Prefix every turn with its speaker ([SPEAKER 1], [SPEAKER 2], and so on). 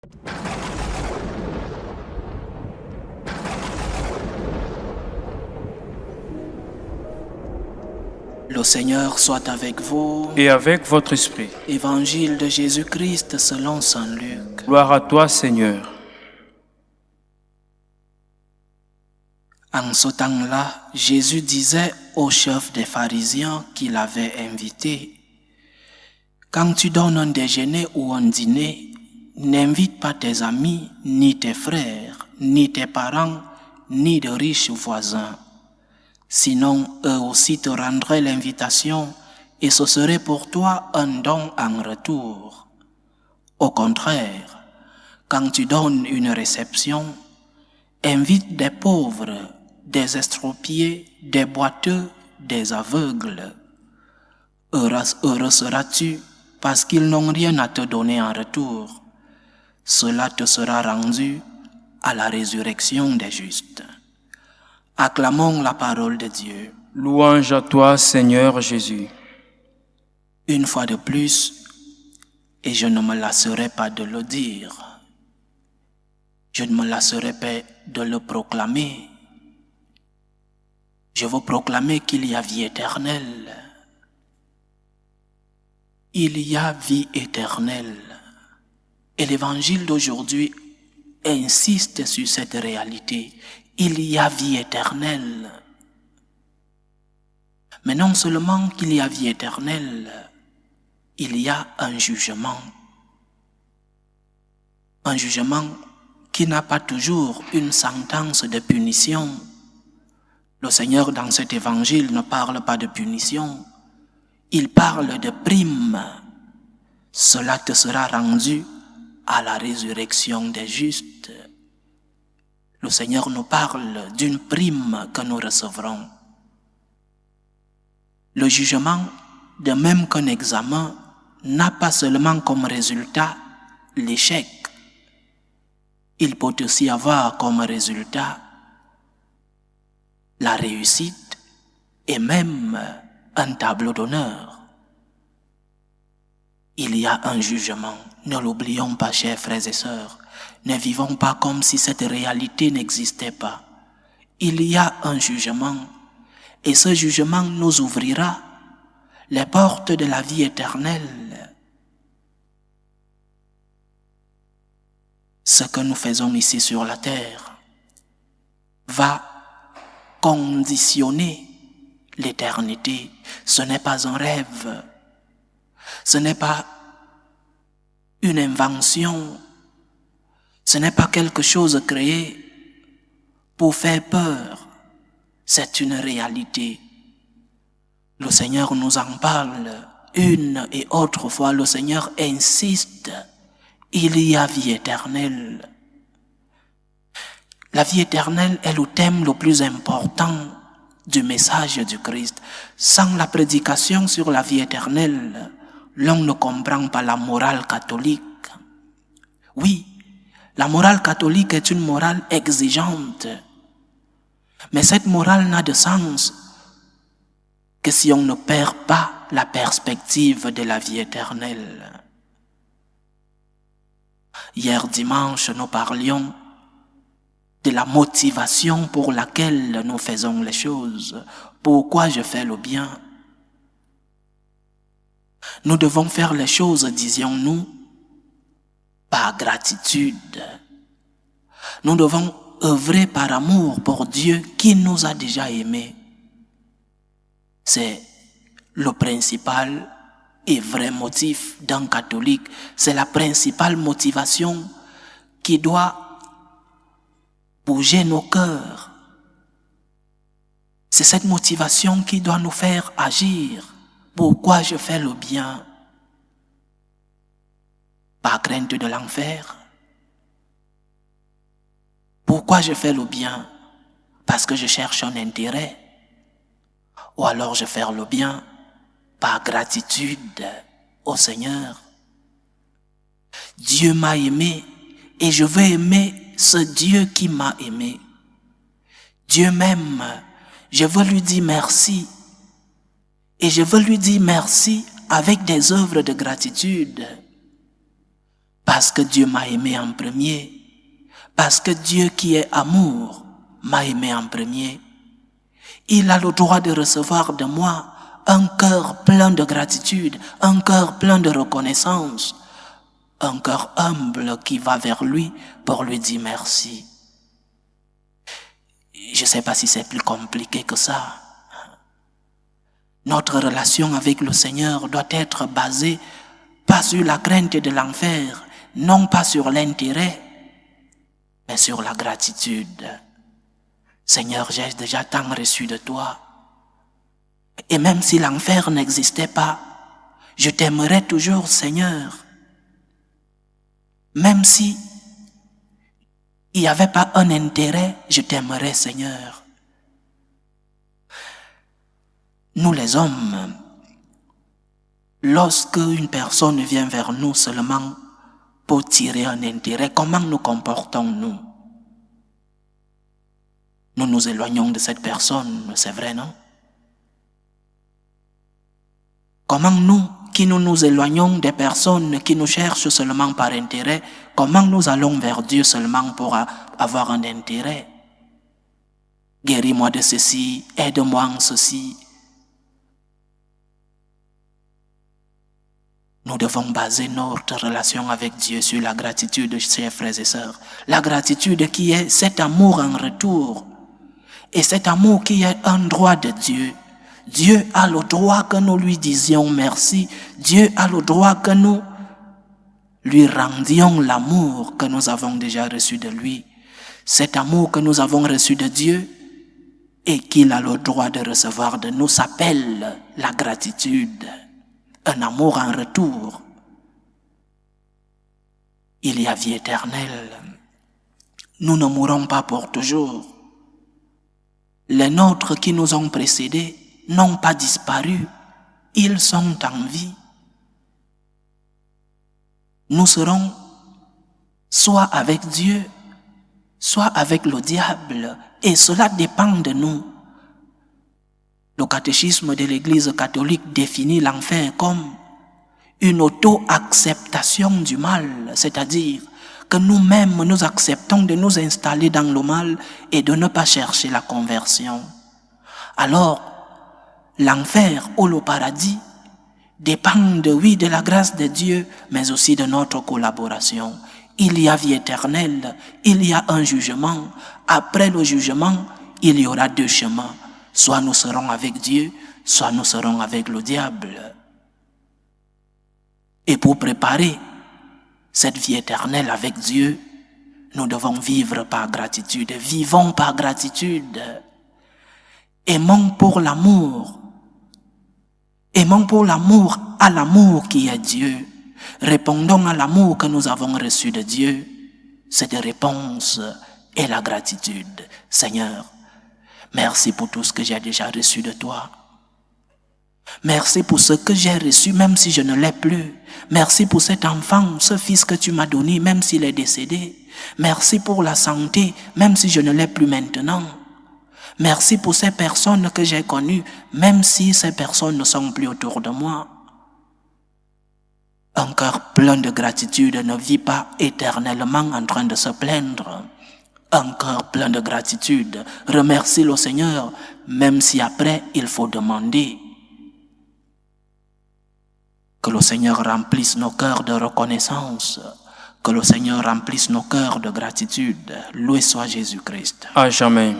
[SPEAKER 1] Le Seigneur soit avec vous.
[SPEAKER 2] Et avec votre esprit.
[SPEAKER 1] Évangile de Jésus-Christ selon saint Luc.
[SPEAKER 2] Gloire à toi, Seigneur.
[SPEAKER 1] En ce temps-là, Jésus disait au chef des pharisiens qu'il avait invité: quand tu donnes un déjeuner ou un dîner, n'invite pas tes amis, ni tes frères, ni tes parents, ni de riches voisins. Sinon, eux aussi te rendraient l'invitation et ce serait pour toi un don en retour. Au contraire, quand tu donnes une réception, invite des pauvres, des estropiés, des boiteux, des aveugles. Heureux seras-tu parce qu'ils n'ont rien à te donner en retour. Cela te sera rendu à la résurrection des justes. Acclamons la parole de Dieu.
[SPEAKER 2] Louange à toi, Seigneur Jésus.
[SPEAKER 1] Une fois de plus, et je ne me lasserai pas de le dire, je ne me lasserai pas de le proclamer. Je veux proclamer qu'il y a vie éternelle. Il y a vie éternelle. Et l'évangile d'aujourd'hui insiste sur cette réalité. Il y a vie éternelle. Mais non seulement qu'il y a vie éternelle, il y a un jugement. Un jugement qui n'a pas toujours une sentence de punition. Le Seigneur, dans cet évangile, ne parle pas de punition. Il parle de prime. Cela te sera rendu à la résurrection des justes. Le Seigneur nous parle d'une prime que nous recevrons. Le jugement, de même qu'un examen, n'a pas seulement comme résultat l'échec. Il peut aussi avoir comme résultat la réussite et même un tableau d'honneur. Il y a un jugement. Ne l'oublions pas, chers frères et sœurs. Ne vivons pas comme si cette réalité n'existait pas. Il y a un jugement. Et ce jugement nous ouvrira les portes de la vie éternelle. Ce que nous faisons ici sur la terre va conditionner l'éternité. Ce n'est pas un rêve. Ce n'est pas une invention. Ce n'est pas quelque chose créé pour faire peur. C'est une réalité. Le Seigneur nous en parle une et autre fois. Le Seigneur insiste. Il y a vie éternelle. La vie éternelle est le thème le plus important du message du Christ. Sans la prédication sur la vie éternelle, l'on ne comprend pas la morale catholique. Oui, la morale catholique est une morale exigeante. Mais cette morale n'a de sens que si on ne perd pas la perspective de la vie éternelle. Hier dimanche, nous parlions de la motivation pour laquelle nous faisons les choses. Pourquoi je fais le bien? Nous devons faire les choses, disions-nous, par gratitude. Nous devons œuvrer par amour pour Dieu qui nous a déjà aimés. C'est le principal et vrai motif d'un catholique. C'est la principale motivation qui doit bouger nos cœurs. C'est cette motivation qui doit nous faire agir. Pourquoi je fais le bien? Par crainte de l'enfer. Pourquoi je fais le bien? Parce que je cherche un intérêt. Ou alors je fais le bien par gratitude au Seigneur. Dieu m'a aimé et je veux aimer ce Dieu qui m'a aimé. Dieu m'aime, je veux lui dire merci. Et je veux lui dire merci avec des œuvres de gratitude. Parce que Dieu m'a aimé en premier. Parce que Dieu qui est amour m'a aimé en premier. Il a le droit de recevoir de moi un cœur plein de gratitude, un cœur plein de reconnaissance, un cœur humble qui va vers lui pour lui dire merci. Je ne sais pas si c'est plus compliqué que ça. Notre relation avec le Seigneur doit être basée pas sur la crainte de l'enfer, non pas sur l'intérêt, mais sur la gratitude. Seigneur, j'ai déjà tant reçu de toi. Et même si l'enfer n'existait pas, je t'aimerais toujours, Seigneur. Même si il n'y avait pas un intérêt, je t'aimerais, Seigneur. Nous les hommes, lorsque une personne vient vers nous seulement pour tirer un intérêt, comment nous comportons-nous? Nous nous éloignons de cette personne, c'est vrai, non? Comment nous, qui nous éloignons des personnes qui nous cherchent seulement par intérêt, comment nous allons vers Dieu seulement pour avoir un intérêt? Guéris-moi de ceci, aide-moi en ceci. Nous devons baser notre relation avec Dieu sur la gratitude, chers frères et sœurs. La gratitude qui est cet amour en retour. Et cet amour qui est un droit de Dieu. Dieu a le droit que nous lui disions merci. Dieu a le droit que nous lui rendions l'amour que nous avons déjà reçu de lui. Cet amour que nous avons reçu de Dieu et qu'il a le droit de recevoir de nous s'appelle la gratitude. Un amour en retour. Il y a vie éternelle. Nous ne mourrons pas pour toujours. Les nôtres qui nous ont précédés n'ont pas disparu. Ils sont en vie. Nous serons soit avec Dieu, soit avec le diable. Et cela dépend de nous. Le catéchisme de l'Église catholique définit l'enfer comme une auto-acceptation du mal, c'est-à-dire que nous-mêmes nous acceptons de nous installer dans le mal et de ne pas chercher la conversion. Alors, l'enfer ou le paradis dépendent, oui, de la grâce de Dieu, mais aussi de notre collaboration. Il y a vie éternelle, il y a un jugement. Après le jugement, il y aura deux chemins. Soit nous serons avec Dieu, soit nous serons avec le diable. Et pour préparer cette vie éternelle avec Dieu, nous devons vivre par gratitude. Vivons par gratitude. Aimons pour l'amour. Aimons pour l'amour à l'amour qui est Dieu. Répondons à l'amour que nous avons reçu de Dieu. Cette réponse est la gratitude. Seigneur, merci pour tout ce que j'ai déjà reçu de toi. Merci pour ce que j'ai reçu même si je ne l'ai plus. Merci pour cet enfant, ce fils que tu m'as donné même s'il est décédé. Merci pour la santé même si je ne l'ai plus maintenant. Merci pour ces personnes que j'ai connues même si ces personnes ne sont plus autour de moi. Un cœur plein de gratitude ne vit pas éternellement en train de se plaindre. Un cœur plein de gratitude remercie le Seigneur, même si après il faut demander. Que le Seigneur remplisse nos cœurs de reconnaissance, que le Seigneur remplisse nos cœurs de gratitude. Loué soit Jésus-Christ.
[SPEAKER 2] À jamais.